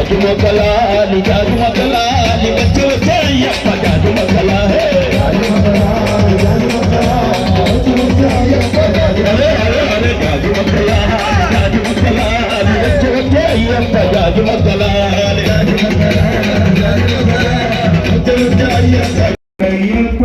జాజు మొక్కలాలి వచ్చి వచ్చే అయ్యప్ప జాజు మొక్కల జాజు మొక్కలాలి వచ్చి వచ్చే అయ్యప్ప జాజు మొక్కలాలి అయ్యప్ప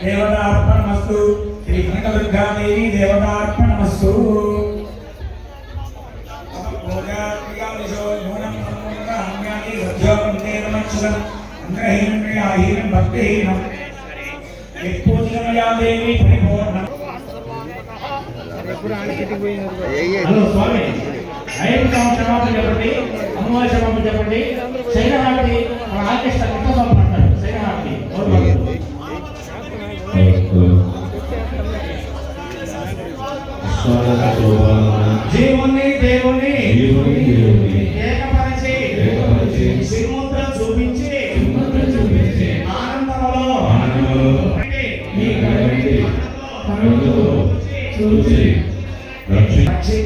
देवतार्पणमस्तु श्री कनकदुर्गा देवी देवतार्पणमस्तु హలో స్వామి అయ్యప్ప క్షమాపణ చెప్పండి, అమ్మవారి క్షమాపణ చెప్పండి. శైలహారతి మన ఆర్కెస్ట్రా ఎంత పంపంటారు. శైలహారతి జీవుని దేవుని ఏకపరిచి శ్రీముద్రం చూపించి ఆనందములో చూసి రక్షించి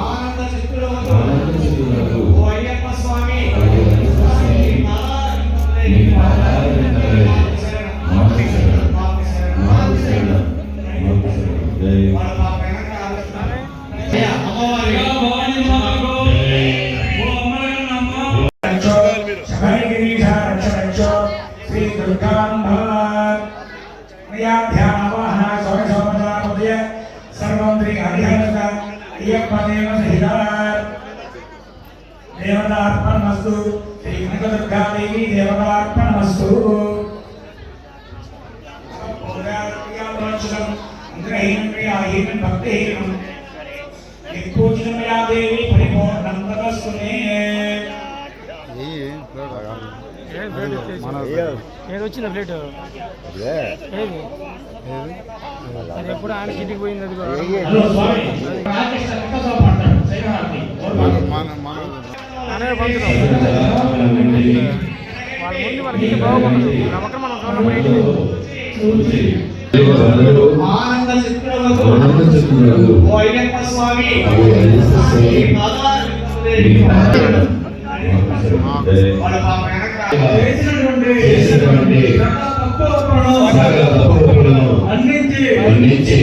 ఆనంద చిత్తులకు ఓ అయ్యప్ప స్వామి श्री दुर्गा सर्वंत्री देवतार्पणमस्तु श्री कनकदुर्गा देवी देवतार्पणमस्तु देवी परिपूर्णं तपस्सुने ఏది వచ్చింది ప్లేట్ ఏది అది ఎప్పుడు ఆయన కిందికి పోయింది. అది అనే పంచుతాం వాళ్ళ ముందు వాళ్ళకి ఇంటి బాగుండదు. నమ్మకం మనం చూడడం అందించి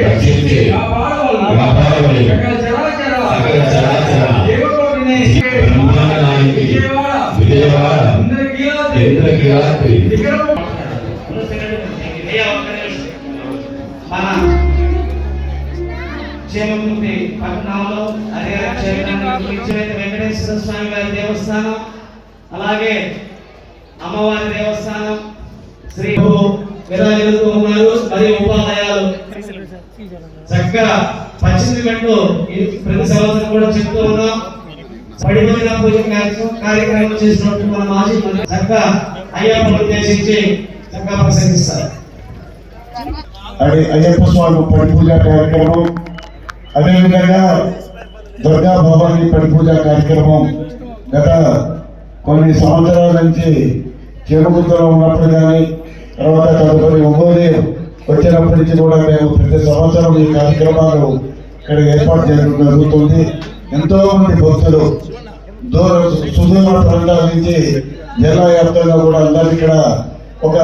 రక్షించి విజయవాడ మన చేమకుర్తి పట్టణంలో హరిహర క్షేత్రానికి వెంకటేశ్వర స్వామి వారి దేవస్థానం, అలాగే అమ్మవారి దేవస్థానం శ్రీ విరాజిల్లుతూ ఉన్నారు. మరియు ఉపాలయాలు చక్కగా 18 గంటలు ప్రతి సంవత్సరం కూడా చెప్తూ ఉన్నాం. పడిపోయిన పూజ కార్యక్రమం చేసినట్టు మన మాజీ చక్కగా అయ్యప్ప ఉద్దేశించి చక్కగా ప్రసంగిస్తారు. అయ్యప్ప స్వామి పడి పూజ కార్యక్రమం, అదేవిధంగా దుర్గా భవాని పడి పూజ కార్యక్రమం గత కొన్ని సంవత్సరాల నుంచి చెరువులో ఉన్నప్పుడు కానీ తర్వాత తదుపరి ఒంగోలు వచ్చినప్పటి నుంచి కూడా మేము ప్రతి సంవత్సరం ఈ కార్యక్రమాలు ఇక్కడ ఏర్పాటు చేయడం జరుగుతుంది. ఎంతో మంది భక్తులు సుదూర ప్రాంతాల నుంచి జిల్లా వ్యాప్తంగా కూడా అందరు ఇక్కడ ఒక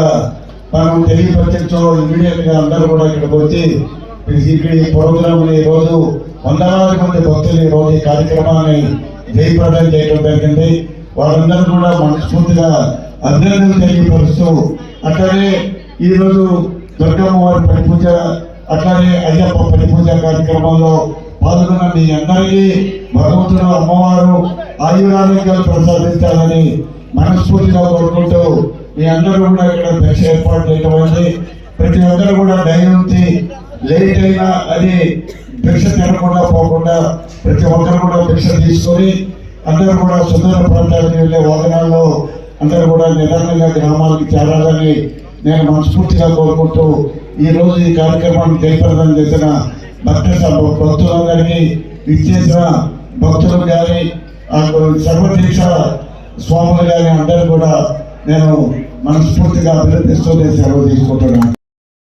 మనం తెలియపరచో ఇమీడియట్ గా అందరూ కూడా ఇక్కడికి వచ్చి ఇక్కడ ఈ ప్రోగ్రామ్ ఈ రోజు వందలాది మంది భక్తులు ఈ రోజు ఈ కార్యక్రమాన్ని జయప్రదం చేయడం జరిగింది. వారందరూ కూడా మనస్ఫూర్తిగా అభినందనలు తెలియపరుస్తూ అట్లానే ఈ రోజు దుర్గమ్మ వారి పడి పూజ అట్లానే అయ్యప్ప పడి పూజ కార్యక్రమంలో పాల్గొన్న మీ అందరికీ భగవంతుడు అమ్మవారు ఆయురారోగ్యాలు ప్రసాదించాలని మనస్ఫూర్తిగా కోరుకుంటూ మీ అందరూ కూడా ఇక్కడ భిక్ష ఏర్పాటు చేయడం, ప్రతి ఒక్కరు కూడా దయనుంచి లేట్ అయినా అది భిక్ష తినకుండా పోకుండా ప్రతి ఒక్కరు కూడా భిక్ష తీసుకొని అందరూ కూడా సుదూర ప్రాంతాలకు వెళ్ళే వాహనాల్లో అందరూ కూడా నిదానంగా గ్రామాలకు చేరాలని నేను మనస్ఫూర్తిగా కోరుకుంటూ ఈరోజు ఈ కార్యక్రమాన్ని జయప్రదం చేసిన భక్తులందరికీ ఇచ్చేసిన భక్తులు కానీ సర్వదీక్ష స్వాములు కానీ అందరూ కూడా నేను మనస్ఫూర్తిగా అభినందిస్తూ నేను సెలవు తీసుకుంటున్నాను.